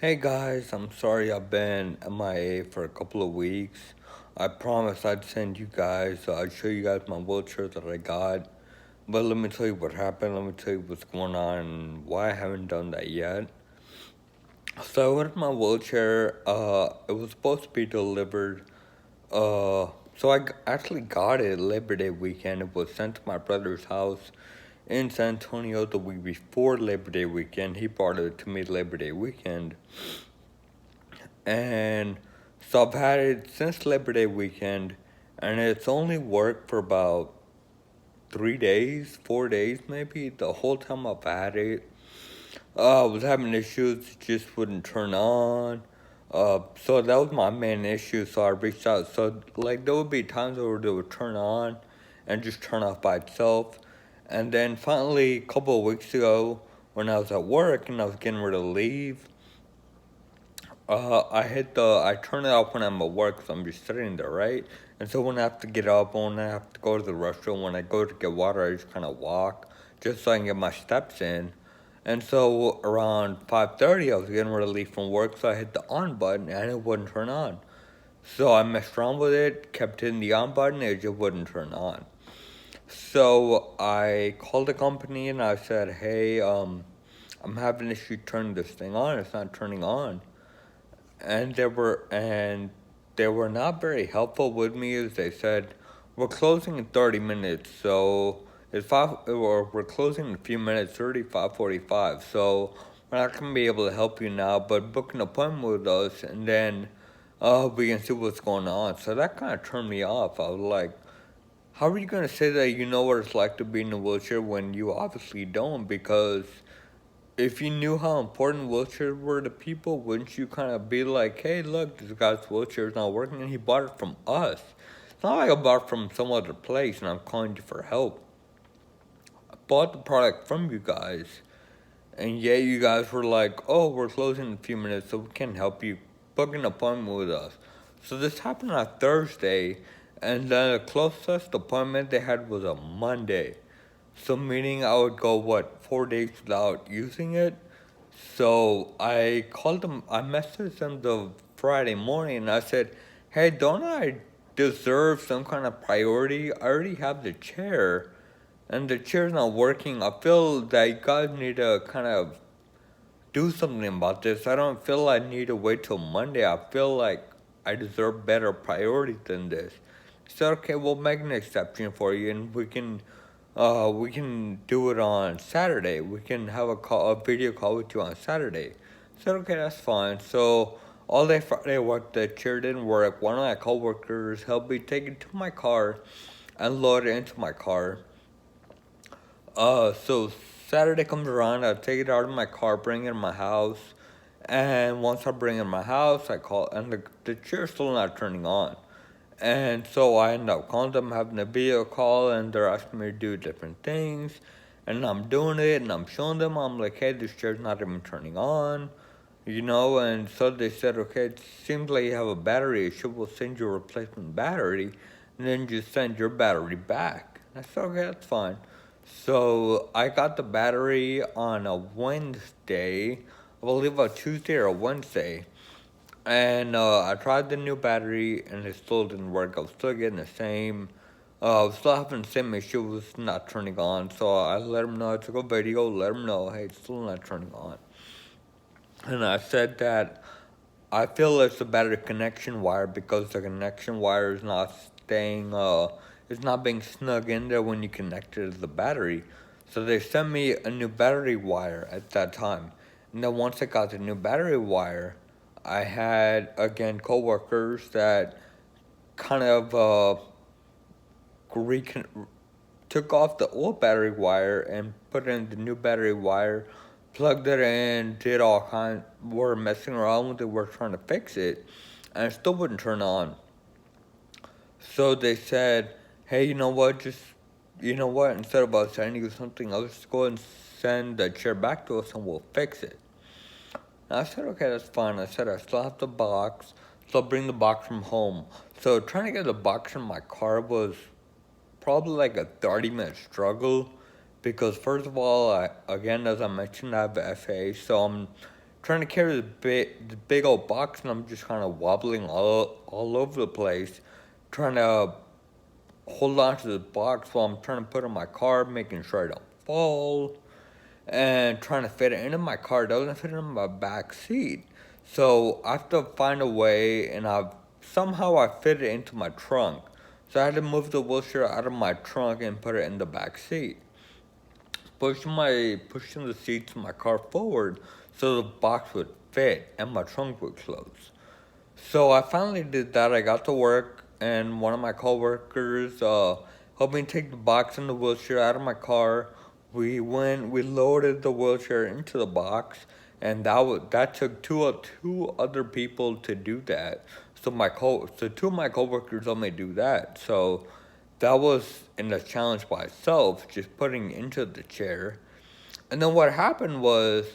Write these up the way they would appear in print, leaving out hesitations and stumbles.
Hey guys, I'm sorry I've been MIA for a couple of weeks. I promised I'd send you guys, I'd show you guys my wheelchair that I got. But let me tell you what happened, let me tell you what's going on and why I haven't done that yet. So with my wheelchair, it was supposed to be delivered. So actually got it Labor Day weekend. It was sent to my brother's house in San Antonio the week before Labor Day weekend. He brought it to me Labor Day weekend. And so I've had it since Labor Day weekend, and it's only worked for about 3 days, 4 days maybe. The whole time I've had it, I was having issues, it just wouldn't turn on. So that was my main issue. So I reached out. So like there would be times where it would turn on, and just turn off by itself. And then finally, a couple of weeks ago, when I was at work and I was getting ready to leave, I turn it off when I'm at work, so I'm just sitting there, right? And so when I have to get up, when I have to go to the restroom, when I go to get water, I just kind of walk, just so I can get my steps in. And so around 5:30, I was getting ready to leave from work, so I hit the on button, and it wouldn't turn on. So I messed around with it, kept hitting the on button, it just wouldn't turn on. So I called the company and I said, hey, I'm having an issue turning this thing on, it's not turning on. And they were not very helpful with me. As they said, we're closing in 30 minutes, so it's five, or we're closing in a few minutes, 35:45. So we're not gonna be able to help you now, but book an appointment with us, and then we can see what's going on. So that kind of turned me off. I was like, how are you gonna say that you know what it's like to be in a wheelchair when you obviously don't? Because if you knew how important wheelchairs were to people, wouldn't you kind of be like, hey, look, this guy's wheelchair's not working and he bought it from us? It's not like I bought it from some other place and I'm calling you for help. I bought the product from you guys, and yet you guys were like, oh, we're closing in a few minutes so we can help you book an appointment with us. So this happened on Thursday, and the closest appointment they had was a Monday. So meaning I would go, what, 4 days without using it? So I called them, I messaged them the Friday morning and I said, hey, don't I deserve some kind of priority? I already have the chair and the chair's not working. I feel that you guys need to kind of do something about this. I don't feel I need to wait till Monday. I feel like I deserve better priority than this. He said, okay, we'll make an exception for you and we can do it on Saturday. We can have a video call with you on Saturday. I said, okay, that's fine. So all day Friday, the chair didn't work. One of my coworkers helped me take it to my car and load it into my car. So Saturday comes around, I take it out of my car, bring it in my house, and once I bring it in my house, I call, and the chair's still not turning on. And so I end up calling them, having a video call, and they're asking me to do different things. And I'm doing it, and I'm showing them, I'm like, hey, this chair's not even turning on, and so they said, okay, it seems like you have a battery issue, we'll send you a replacement battery, and then just send your battery back. I said, okay, that's fine. So I got the battery on a Wednesday, I believe a Tuesday or a Wednesday. And I tried the new battery and it still didn't work. I was still getting the same, I was still having the same issue, it was not turning on. So I let him know, I took a video, let him know, hey, it's still not turning on. And I said that I feel it's a battery connection wire because the connection wire is not it's not being snug in there when you connect it to the battery. So they sent me a new battery wire at that time. And then once I got the new battery wire, I had again coworkers that kind of recon- took off the old battery wire and put in the new battery wire, plugged it in, did all kinds, were messing around with it, were trying to fix it, and it still wouldn't turn on. So they said, hey, instead of us sending you something else, just go and send the chair back to us and we'll fix it. And I said, okay, that's fine. I said, I still have the box, so I'll bring the box from home. So trying to get the box from my car was probably like a 30-minute struggle because first of all, again, as I mentioned, I have FA, so I'm trying to carry the big old box, and I'm just kind of wobbling all over the place, trying to hold on to the box while I'm trying to put it in my car, making sure I don't fall, and trying to fit it into my car. It doesn't fit in my back seat. So I have to find a way, and somehow I fit it into my trunk. So I had to move the wheelchair out of my trunk and put it in the back seat. Pushing the seats in my car forward so the box would fit and my trunk would close. So I finally did that. I got to work, and one of my coworkers helped me take the box and the wheelchair out of my car. We loaded the wheelchair into the box, and that took two other people to do that. So two of my coworkers helped me do that. So that was in a challenge by itself, just putting into the chair. And then what happened was,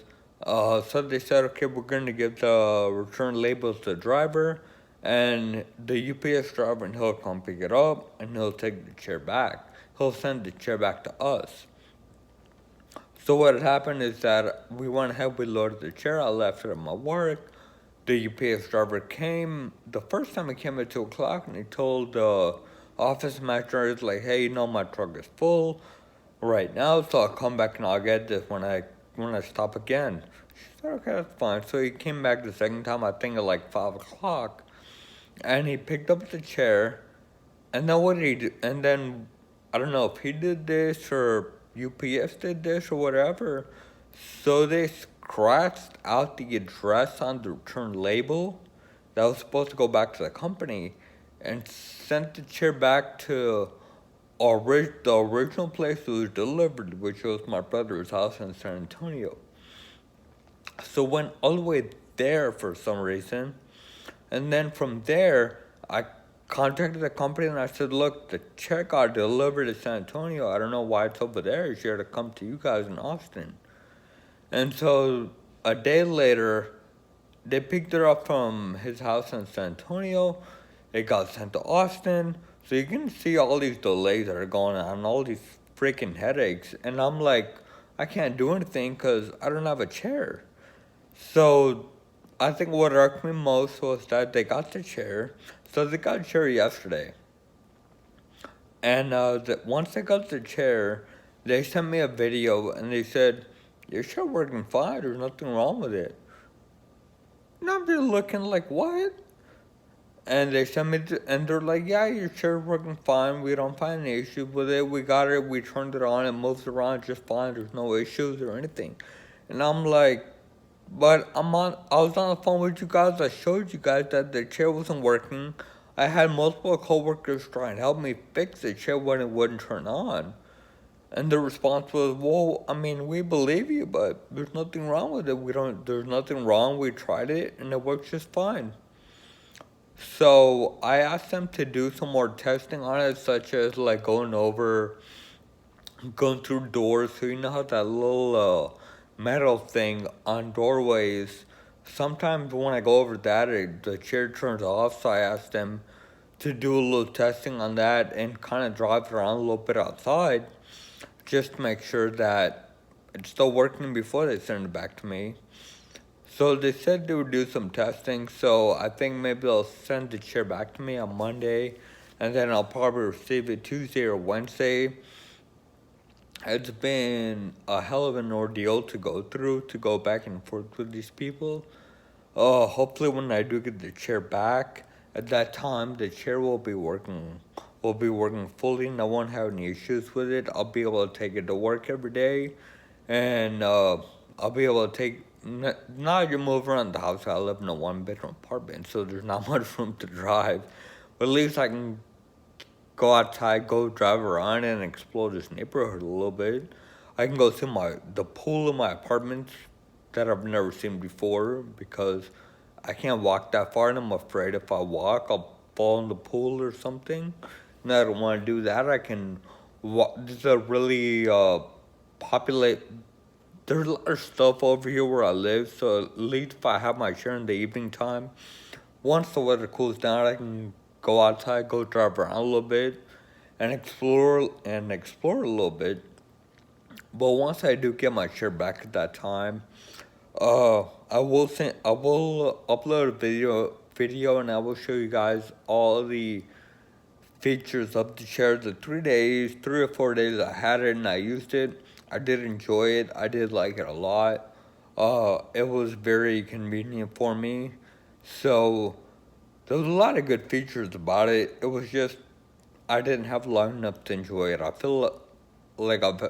so they said, okay, we're going to give the return labels to the driver, and the UPS driver, and he'll come pick it up, and he'll take the chair back. He'll send the chair back to us. So what had happened is that we went ahead, we loaded the chair, I left it at my work. The UPS driver came, the first time he came at 2 o'clock, and he told the office manager, he's like, hey, my truck is full right now, so I'll come back and I'll get this when I stop again. She said, okay, that's fine. So he came back the second time, I think at like 5 o'clock, and he picked up the chair, and then what did he do? And then, I don't know if he did this or UPS did this or whatever, so they scratched out the address on the return label that was supposed to go back to the company and sent the chair back to the original place it was delivered, which was my brother's house in San Antonio. So went all the way there for some reason, and then from there I contacted the company and I said, look, the chair got delivered to San Antonio. I don't know why it's over there. It's here to come to you guys in Austin. And so a day later, they picked it up from his house in San Antonio. It got sent to Austin. So you can see all these delays that are going on, all these freaking headaches. And I'm like, I can't do anything because I don't have a chair. So I think what irked me most was that they got the chair. So they got a chair yesterday. And once they got the chair, they sent me a video and they said, your chair working fine, there's nothing wrong with it. And I'm just looking like, what? And they sent me, and they're like, yeah, your chair's working fine. We don't find any issues with it. We got it. We turned it on. It moves around just fine. There's no issues or anything. And I'm like, but I was on the phone with you guys. I showed you guys that the chair wasn't working. I had multiple coworkers try and help me fix the chair when it wouldn't turn on. And the response was, well, I mean, we believe you, but there's nothing wrong with it. There's nothing wrong. We tried it and it works just fine. So I asked them to do some more testing on it, such as like going through doors. So you know how that little metal thing on doorways, sometimes when I go over that, the chair turns off. So I asked them to do a little testing on that and kind of drive around a little bit outside, just to make sure that it's still working before they send it back to me. So they said they would do some testing, so I think maybe they'll send the chair back to me on Monday, and then I'll probably receive it Tuesday or Wednesday. It's been a hell of an ordeal to go through, to go back and forth with these people. Hopefully when I do get the chair back, at that time the chair will be working fully, and I won't have any issues with it. I'll be able to take it to work every day, and I'll be able to take. Now you move around the house. I live in a 1-bedroom apartment, so there's not much room to drive. But at least I can go outside, go drive around, and explore this neighborhood a little bit. I can go see the pool in my apartment that I've never seen before, because I can't walk that far, and I'm afraid if I walk, I'll fall in the pool or something. And I don't want to do that. I can walk. This is a really there's a lot of stuff over here where I live, so at least if I have my chair in the evening time, once the weather cools down, I can go outside, go drive around a little bit, and explore a little bit. But once I do get my chair back at that time, I will upload a video and I will show you guys all the features of the chair. The 3 days, 3 or 4 days I had it and I used it. I did enjoy it. I did like it a lot. It was very convenient for me. So there was a lot of good features about it. It was just I didn't have long enough to enjoy it. I feel like I've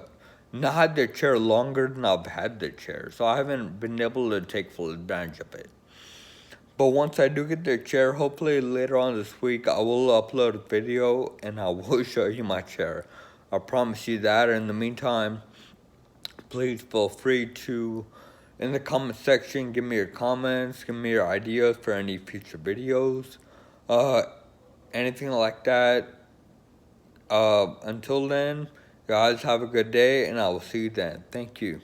not had the chair longer than I've had the chair, so I haven't been able to take full advantage of it. But once I do get the chair, hopefully later on this week, I will upload a video and I will show you my chair. I promise you that. In the meantime, please feel free to, in the comment section, give me your comments, give me your ideas for any future videos, uh, anything like that. Until then, guys, have a good day, and I will see you then. Thank you.